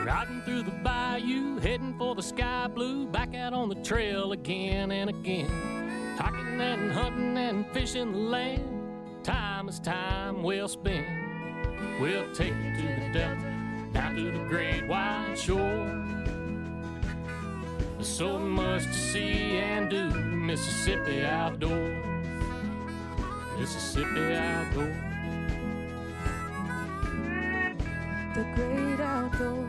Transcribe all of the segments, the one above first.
Riding through the bayou, heading for the sky blue, back out on the trail again and again. Hiking and hunting and fishing the land, time is time well spent. We'll take you to the delta, down to the great wide shore. There's so much to see and do, Mississippi outdoors. Mississippi outdoors. The great outdoors.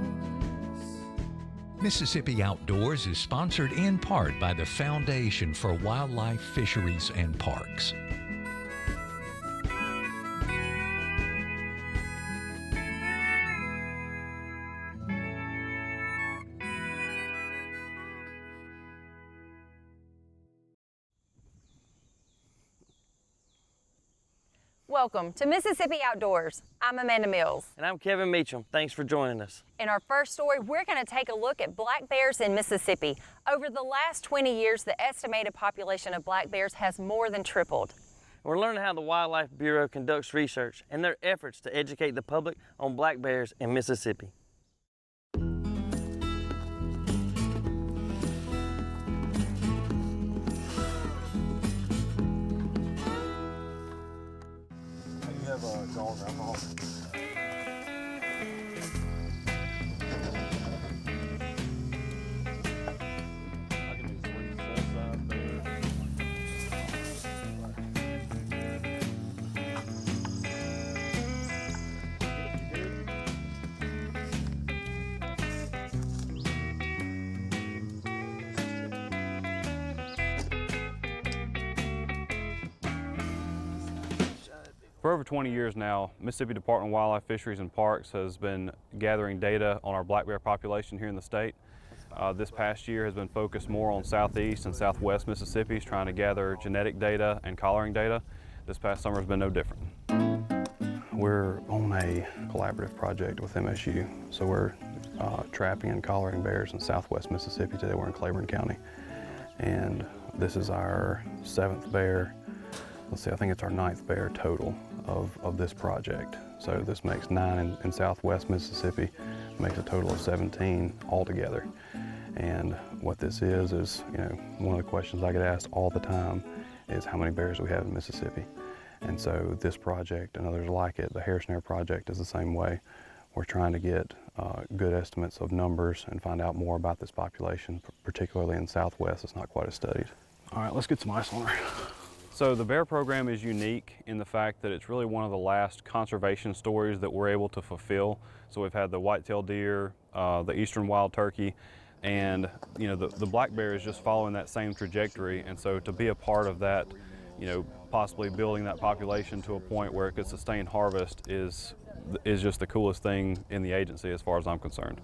Mississippi Outdoors is sponsored in part by the Foundation for Wildlife, Fisheries, and Parks. Welcome to Mississippi Outdoors. I'm Amanda Mills. And I'm Kevin Meacham. Thanks for joining us. In our first story, we're going to take a look at black bears in Mississippi. Over the last 20 years, the estimated population of black bears has more than tripled. We're learning how the Wildlife Bureau conducts research and their efforts to educate the public on black bears in Mississippi. Have a dog alcohol. I can do 3 full-size bears. For over 20 years now, Mississippi Department of Wildlife, Fisheries, and Parks has been gathering data on our black bear population here in the state. This past year has been focused more on southeast and southwest Mississippi, trying to gather genetic data and collaring data. This past summer has been no different. We're on a collaborative project with MSU, so we're trapping and collaring bears in southwest Mississippi. Today we're in Claiborne County, and this is our 7th bear. Let's see, I think it's our 9th bear total of this project. So this makes 9 in southwest Mississippi, makes a total of 17 altogether. And what this is, you know, one of the questions I get asked all the time is how many bears do we have in Mississippi? And so this project and others like it, the Hair Snare Project, is the same way. We're trying to get good estimates of numbers and find out more about this population, particularly in southwest. It's not quite as studied. All right, let's get some ice on her. So the bear program is unique in the fact that it's really one of the last conservation stories that we're able to fulfill. So we've had the white-tailed deer, the eastern wild turkey, and you know the black bear is just following that same trajectory. And so to be a part of that, you know, possibly building that population to a point where it could sustain harvest is just the coolest thing in the agency as far as I'm concerned.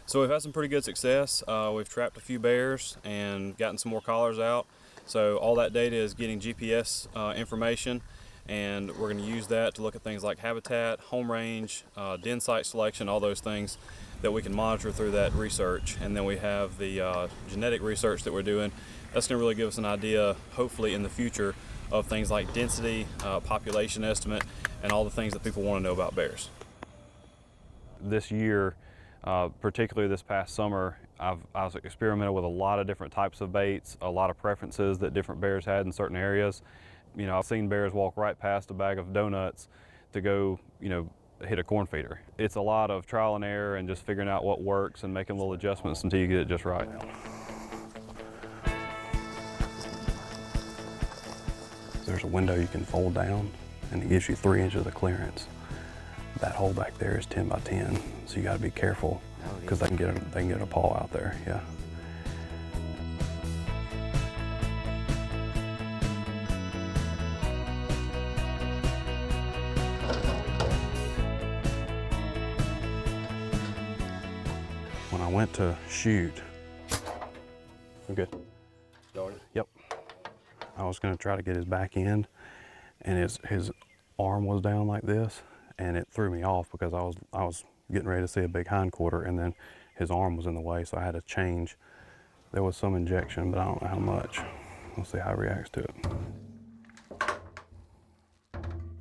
So we've had some pretty good success. We've trapped a few bears and gotten some more collars out. So all that data is getting GPS information, and we're going to use that to look at things like habitat, home range, den site selection, all those things that we can monitor through that research. And then we have the genetic research that we're doing. That's going to really give us an idea, hopefully in the future, of things like density, population estimate, and all the things that people want to know about bears. This year, particularly this past summer, I've experimented with a lot of different types of baits, a lot of preferences that different bears had in certain areas. You know, I've seen bears walk right past a bag of donuts to go, you know, hit a corn feeder. It's a lot of trial and error and just figuring out what works and making little adjustments until you get it just right. There's a window you can fold down, and it gives you 3 inches of clearance. That hole back there is 10 by 10, so you got to be careful because they can get a paw out there. Yeah. When I went to shoot, we're good. Started? Yep. I was going to try to get his back end, and his arm was down like this, and it threw me off because I was getting ready to see a big hindquarter, and then his arm was in the way, so I had to change. There was some injection, but I don't know how much. We'll see how he reacts to it.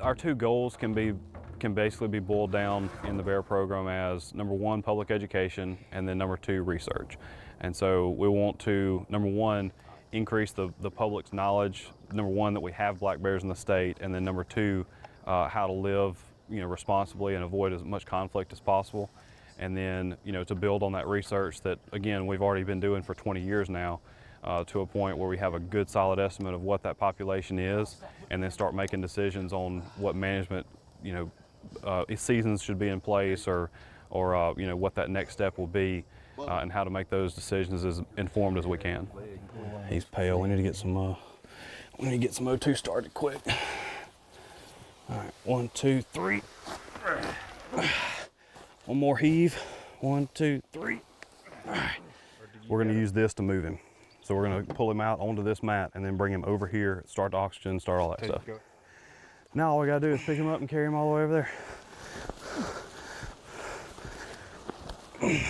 Our 2 goals can be can basically be boiled down in the bear program as number one, public education, and then number two, research. And so we want to, number one, increase the public's knowledge, number one, that we have black bears in the state, and then number two, how to live, responsibly and avoid as much conflict as possible. And then, to build on that research that, again, we've already been doing for 20 years now, to a point where we have a good solid estimate of what that population is, and then start making decisions on what management, seasons should be in place, or what that next step will be, and how to make those decisions as informed as we can. He's pale. We need to get some O2 started quick. All right, 1, 2, 3. One more heave. 1, 2, 3. All right. We're going to use this to move him. So we're going to pull him out onto this mat and then bring him over here, start the oxygen, start all that stuff. Now all we got to do is pick him up and carry him all the way over there.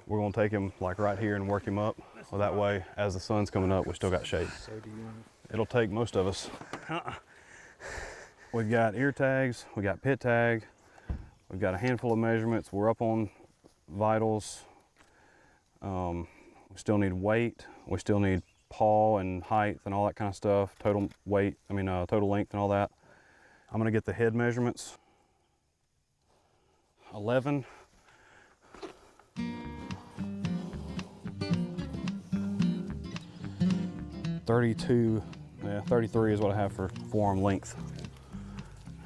We're going to take him like right here and work him up. Well, that way, as the sun's coming up, we still got shade. It'll take most of us. We've got ear tags, we got pit tag, we've got a handful of measurements. We're up on vitals. We still need weight. We still need paw and height and all that kind of stuff. Total weight, total length and all that. I'm gonna get the head measurements. 11. 32, 33 is what I have for forearm length.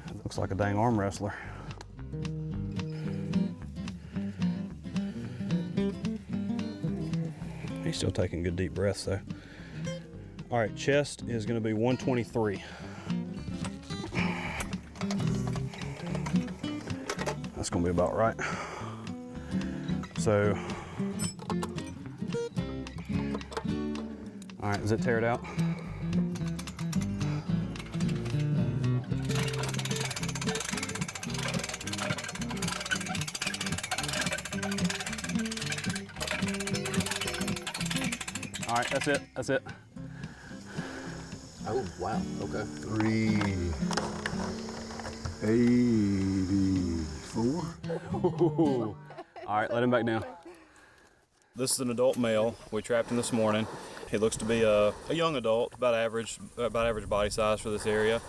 It looks like a dang arm wrestler. He's still taking good deep breaths though. All right, chest is gonna be 123. That's gonna be about right. So, all right, does it tear it out? All right, that's it. Oh, wow, okay. 384. All right, let him back down. This is an adult male. We trapped him this morning. He looks to be a young adult, about average body size for this area,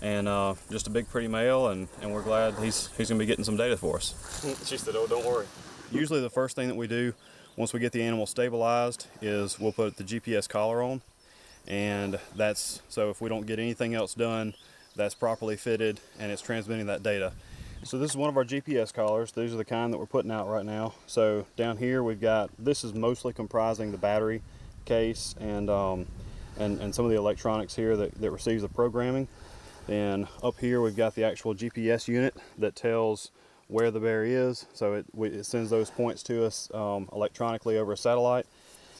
and just a big, pretty male. And we're glad he's gonna be getting some data for us. She said, "Oh, don't worry." Usually, the first thing that we do once we get the animal stabilized is we'll put the GPS collar on, and that's so if we don't get anything else done, that's properly fitted and it's transmitting that data. So this is one of our GPS collars. These are the kind that we're putting out right now. So down here we've got, this is mostly comprising the battery case and some of the electronics here that receives the programming. Then up here we've got the actual GPS unit that tells where the bear is. So it sends those points to us electronically over a satellite.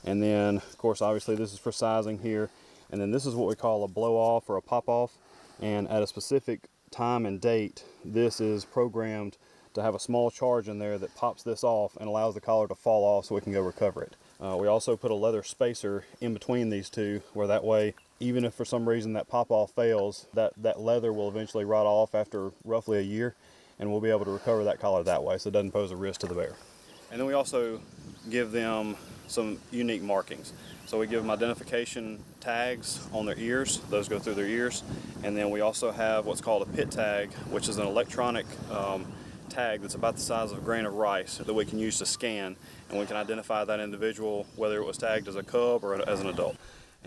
And then of course obviously this is for sizing here. And then this is what we call a blow off or a pop off. And at a specific time and date, this is programmed to have a small charge in there that pops this off and allows the collar to fall off so we can go recover it. We also put a leather spacer in between these two, where that way, even if for some reason that pop off fails, that leather will eventually rot off after roughly a year, and we'll be able to recover that collar that way, so it doesn't pose a risk to the bear. And then we also give them some unique markings. So we give them identification tags on their ears. Those go through their ears. And then we also have what's called a pit tag, which is an electronic tag that's about the size of a grain of rice that we can use to scan, and we can identify that individual whether it was tagged as a cub or as an adult.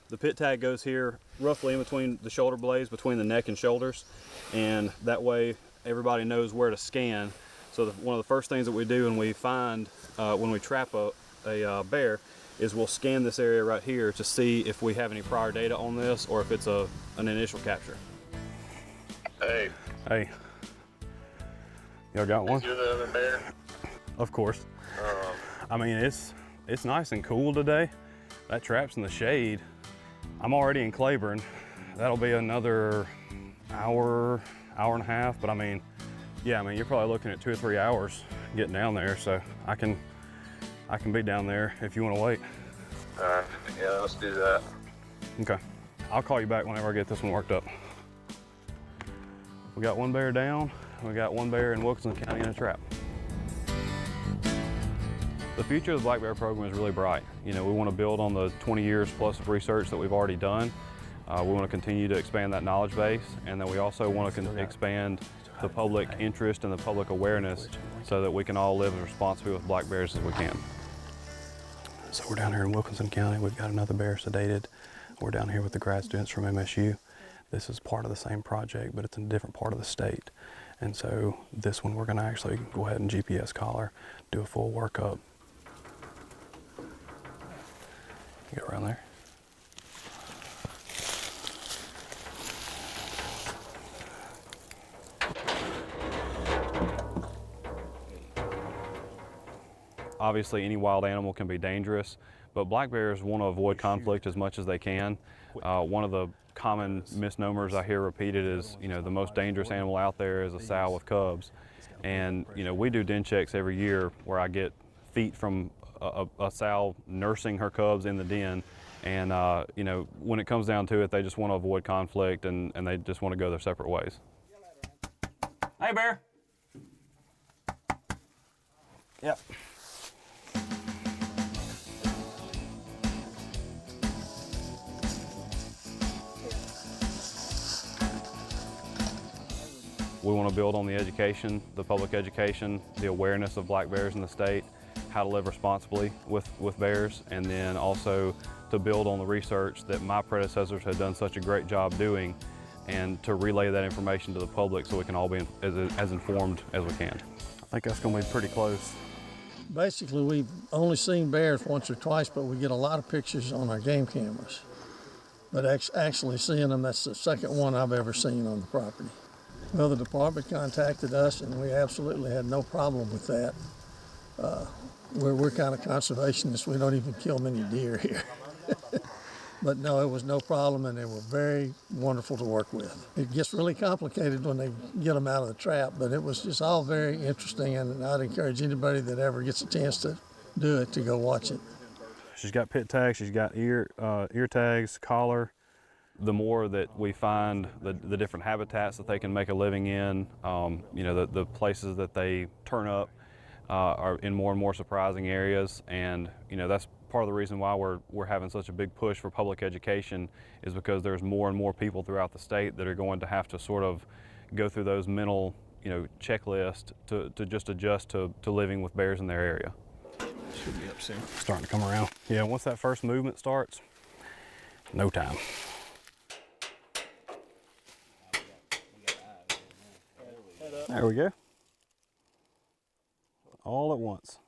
The pit tag goes here roughly in between the shoulder blades, between the neck and shoulders, and that way everybody knows where to scan. So one of the first things that we do when we trap a bear is we'll scan this area right here to see if we have any prior data on this or if it's an initial capture. Hey. Hey. Y'all got one? You're the other bear? Of course. I mean, it's nice and cool today. That trap's in the shade. I'm already in Claiborne. That'll be another hour and a half, but I mean, you're probably looking at 2 or 3 hours getting down there, so I can be down there if you want to wait. All right, yeah, let's do that. Okay, I'll call you back whenever I get this one worked up. We got one bear down. We got one bear in Wilkinson County in a trap. The future of the black bear program is really bright. You know, we want to build on the 20 years plus of research that we've already done. We want to continue to expand that knowledge base, and then we also want to expand the public interest and the public awareness so that we can all live as responsibly with black bears as we can. So we're down here in Wilkinson County. We've got another bear sedated. We're down here with the grad students from MSU. This is part of the same project, but it's in a different part of the state. And so this one we're going to actually go ahead and GPS collar, do a full workup. Get around there. Obviously, any wild animal can be dangerous, but black bears want to avoid conflict as much as they can. One of the common misnomers I hear repeated is, you know, the most dangerous animal out there is a sow with cubs. And, you know, we do den checks every year where I get feet from a sow nursing her cubs in the den. And, you know, when it comes down to it, they just want to avoid conflict and they just want to go their separate ways. Hey, bear. Yep. We want to build on the education, the public education, the awareness of black bears in the state, how to live responsibly with bears, and then also to build on the research that my predecessors had done such a great job doing, and to relay that information to the public so we can all be as informed as we can. I think that's going to be pretty close. Basically, we've only seen bears once or twice, but we get a lot of pictures on our game cameras. But actually seeing them, that's the second one I've ever seen on the property. Well, the department contacted us, and we absolutely had no problem with that. We're kind of conservationists. We don't even kill many deer here. But no, it was no problem, and they were very wonderful to work with. It gets really complicated when they get them out of the trap, but it was just all very interesting, and I'd encourage anybody that ever gets a chance to do it to go watch it. She's got pit tags, she's got ear tags, collar. The more that we find the different habitats that they can make a living in, you know, the places that they turn up are in more and more surprising areas, and you know, that's part of the reason why we're having such a big push for public education, is because there's more and more people throughout the state that are going to have to sort of go through those mental, you know, checklists to just adjust to living with bears in their area. Should be up soon. Starting to come around. Yeah, once that first movement starts, no time. There we go. All at once.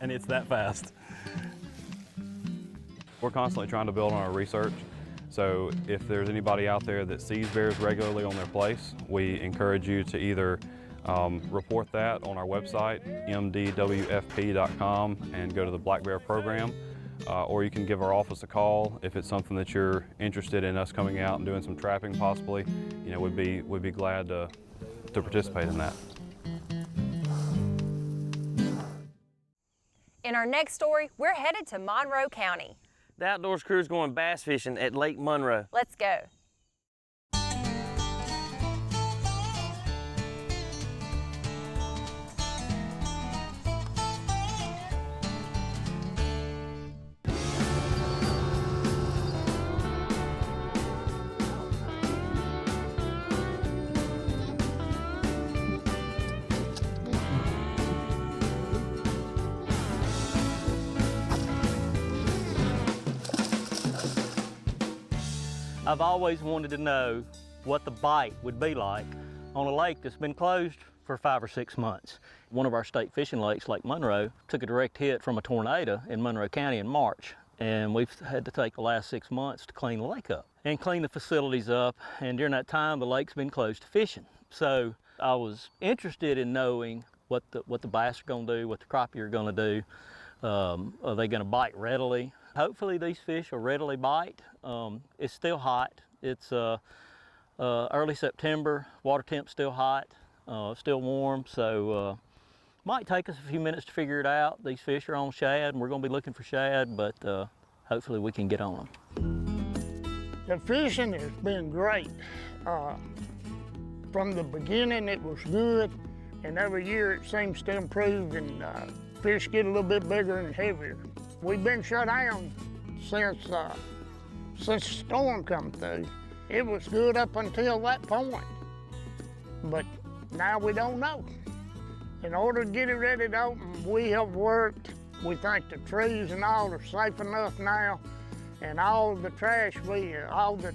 And it's that fast. We're constantly trying to build on our research. So if there's anybody out there that sees bears regularly on their place, we encourage you to either report that on our website, MDWFP.com, and go to the black bear program. Or you can give our office a call if it's something that you're interested in us coming out and doing some trapping possibly. You know, we'd be glad to participate in that. In our next story, we're headed to Monroe County. The outdoors crew is going bass fishing at Lake Monroe. Let's go. I've always wanted to know what the bite would be like on a lake that's been closed for 5 or 6 months. One of our state fishing lakes, Lake Monroe, took a direct hit from a tornado in Monroe County in March. And we've had to take the last 6 months to clean the lake up and clean the facilities up. And during that time, the lake's been closed to fishing. So I was interested in knowing what the bass are gonna do, what the crappie are gonna do. Are they gonna bite readily? Hopefully these fish will readily bite. It's still hot. It's early September, water temp's still hot, still warm, so Might take us a few minutes to figure it out. These fish are on shad, and we're gonna be looking for shad, but hopefully we can get on them. The fishing has been great. From the beginning, it was good, and every year it seems to improve, and fish get a little bit bigger and heavier. We've been shut down since the storm come through. It was good up until that point, but now we don't know. In order to get it ready to open, we have worked. We think the trees and all are safe enough now, and all the trash, all the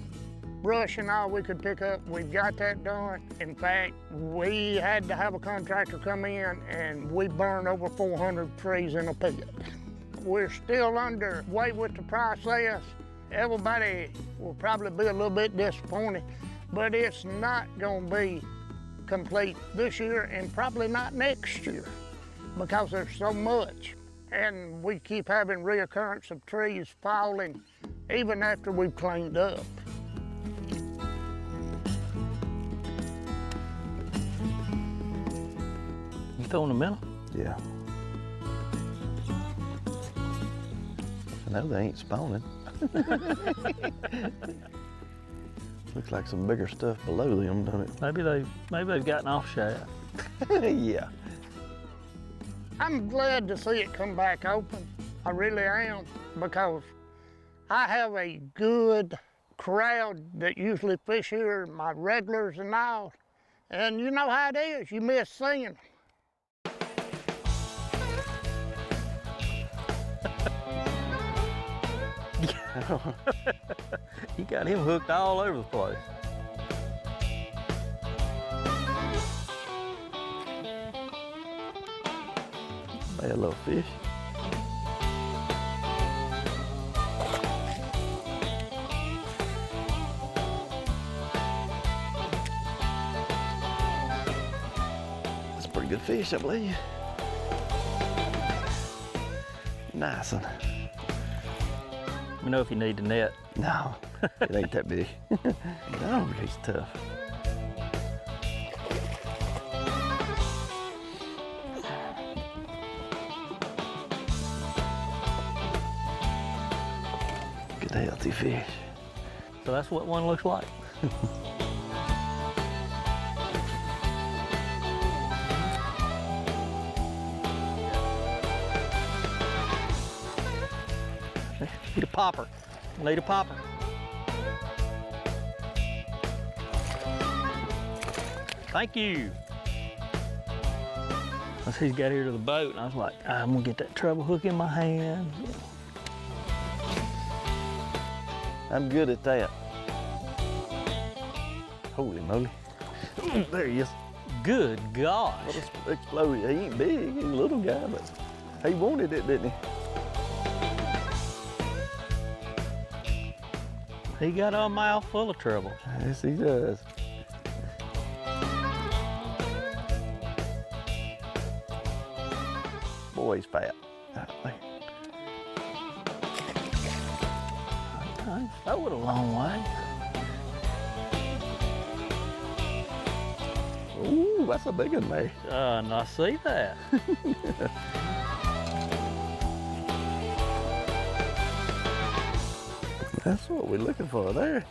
brush and all we could pick up, we've got that done. In fact, we had to have a contractor come in, and we burned over 400 trees in a pit. We're still underway with the process. Everybody will probably be a little bit disappointed, but it's not gonna be complete this year and probably not next year because there's so much. And we keep having reoccurrence of trees falling even after we've cleaned up. You throwing a minnow? Yeah. I know they ain't spawning. Looks like some bigger stuff below them, doesn't it? Maybe they've gotten off shad. Yeah. I'm glad to see it come back open. I really am, because I have a good crowd that usually fish here, my regulars and all. And you know how it is, you miss seeing them. You got him hooked all over the place. Bad little fish. That's a pretty good fish, I believe. Nice one. Let me know if you need the net. No, it ain't that big. No, he's tough. Good healthy fish. So that's what one looks like. Need a popper. Need a popper. Thank you. Once he's got here to the boat, and I was like, I'm gonna get that treble hook in my hand. I'm good at that. Holy moly. Ooh, there he is. Good gosh. What exploded. He ain't big, he's a little guy, but he wanted it, didn't he? He got a mouth full of trouble. Yes, he does. Boy, he's fat. That went a long way. Ooh, that's a big one there. And I see that. That's what we're looking for there.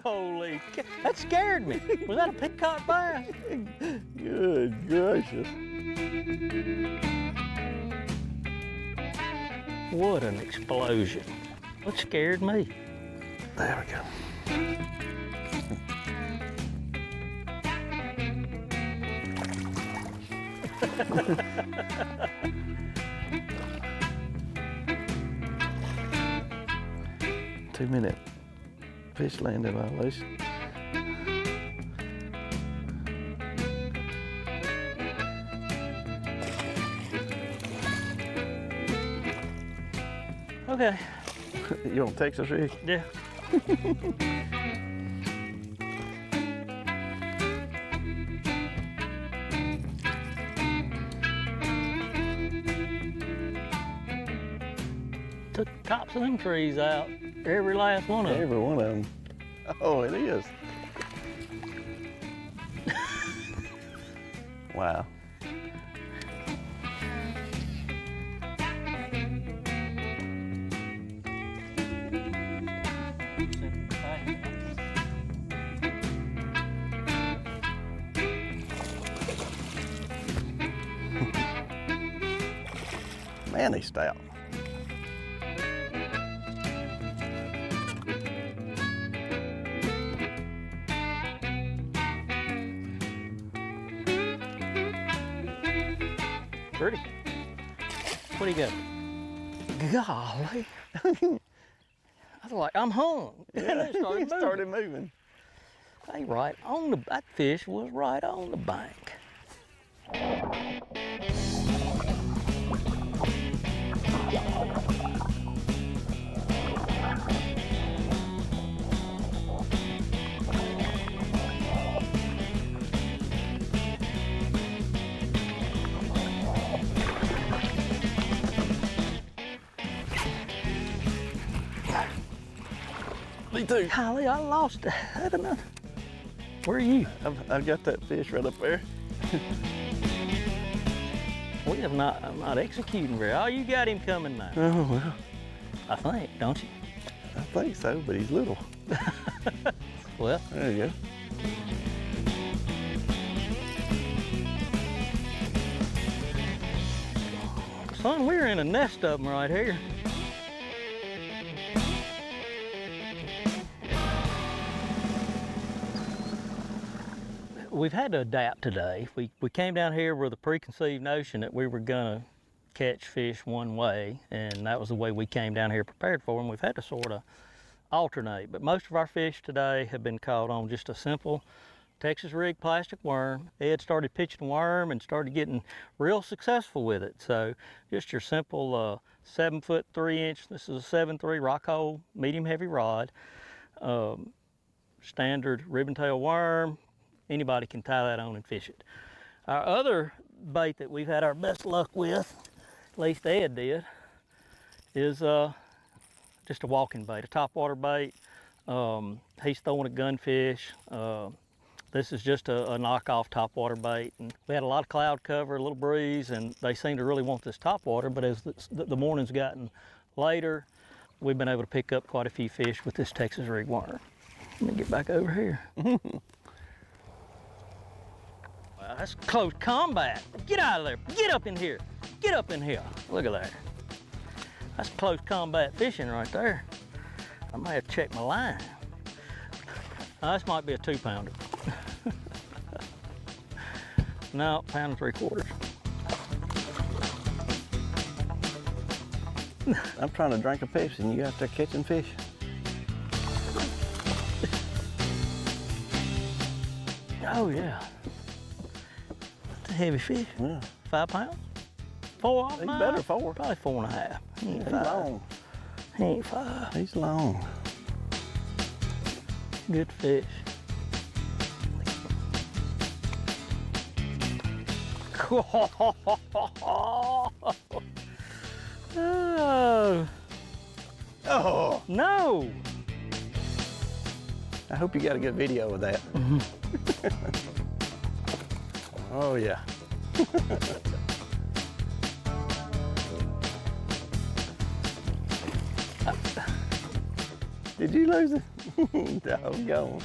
Holy cow, that scared me. Was that a pickcock bass? Good gracious. What an explosion. What scared me? There we go. 2 minute Fish landing violation. Okay. You on Texas rig? Yeah. Took the tops of them trees out, every last one of them. Every one of them. Oh, it is. Wow. Man, they stout. Pretty. What do you got? Golly. I was like, I'm hung. And it started moving. Hey, right on the, that fish was right on the bank. Me too. Golly, I lost it. Where are you? I've got that fish right up there. We have not, I'm not executing very. Oh, you got him coming now. Oh, well. I think, don't you? I think so, but he's little. Well. There you go. Son, we're in a nest of them right here. We've had to adapt today. We came down here with a preconceived notion that we were gonna catch fish one way, and that was the way we came down here prepared for them. We've had to sort of alternate, but most of our fish today have been caught on just a simple Texas rig plastic worm. Ed started pitching a worm and started getting real successful with it. So just your simple 7 foot 3 inch, this is a 7.3 rock hole, medium heavy rod, standard ribbon tail worm. Anybody can tie that on and fish it. Our other bait that we've had our best luck with, at least Ed did, is just a walking bait, a topwater bait. He's throwing a gunfish. This is just a knockoff topwater bait. And we had a lot of cloud cover, a little breeze, and they seem to really want this topwater, but as the morning's gotten later, we've been able to pick up quite a few fish with this Texas rig worm. Let me get back over here. Wow, that's close combat. Get out of there, get up in here. Get up in here, look at that. That's close combat fishing right there. I might have checked my line. This might be a 2-pounder. No, 1.75 pounds. I'm trying to drink a Pepsi and you out there catching fish. Oh yeah. That's a heavy fish. Yeah. 5 pounds? 4? He's better 4. Probably 4.5. He ain't He's 5. long. He ain't 5. He's long. Good fish. Oh. Oh. No. I hope you got a good video of that. Oh yeah. Did you lose it? Doggone.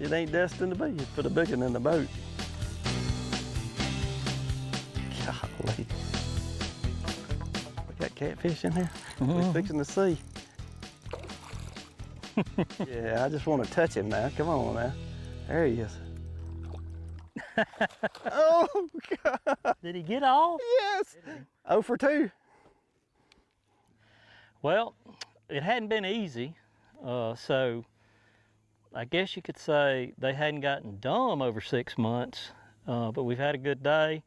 It ain't destined to be. You put a big one in the boat. Golly. We got catfish in here. We're fixing to see. Yeah, I just want to touch him now. Come on now. There he is. Oh, God. Did he get off? Yes. 0 for 2. Well, it hadn't been easy. So I guess you could say they hadn't gotten dumb over 6 months, but we've had a good day,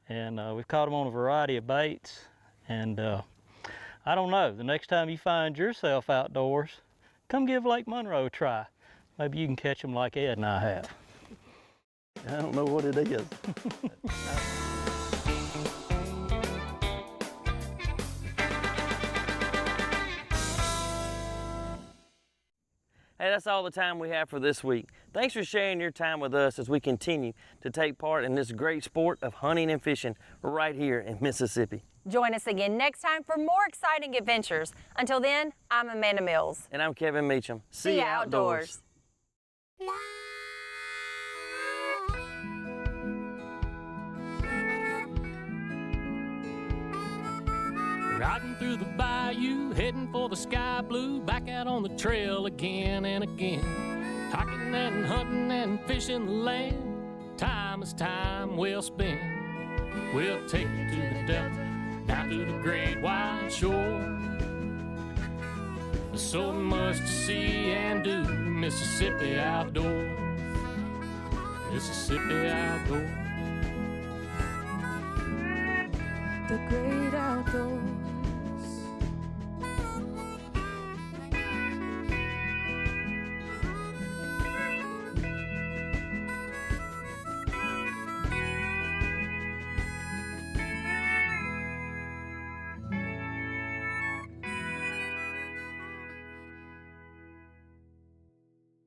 and we've caught them on a variety of baits. And I don't know, the next time you find yourself outdoors, come give Lake Monroe a try. Maybe you can catch them like Ed and I have. I don't know what it is. Hey, that's all the time we have for this week. Thanks for sharing your time with us as we continue to take part in this great sport of hunting and fishing right here in Mississippi. Join us again next time for more exciting adventures. Until then, I'm Amanda Mills. And I'm Kevin Meacham. See ya outdoors. Riding through the bayou, heading for the sky blue, back out on the trail again and again. Hiking and hunting and fishing the land, time is time well spent. We'll take you to the delta, down to the great wide shore. There's so much to see and do, Mississippi outdoors. Mississippi outdoors. The great outdoors.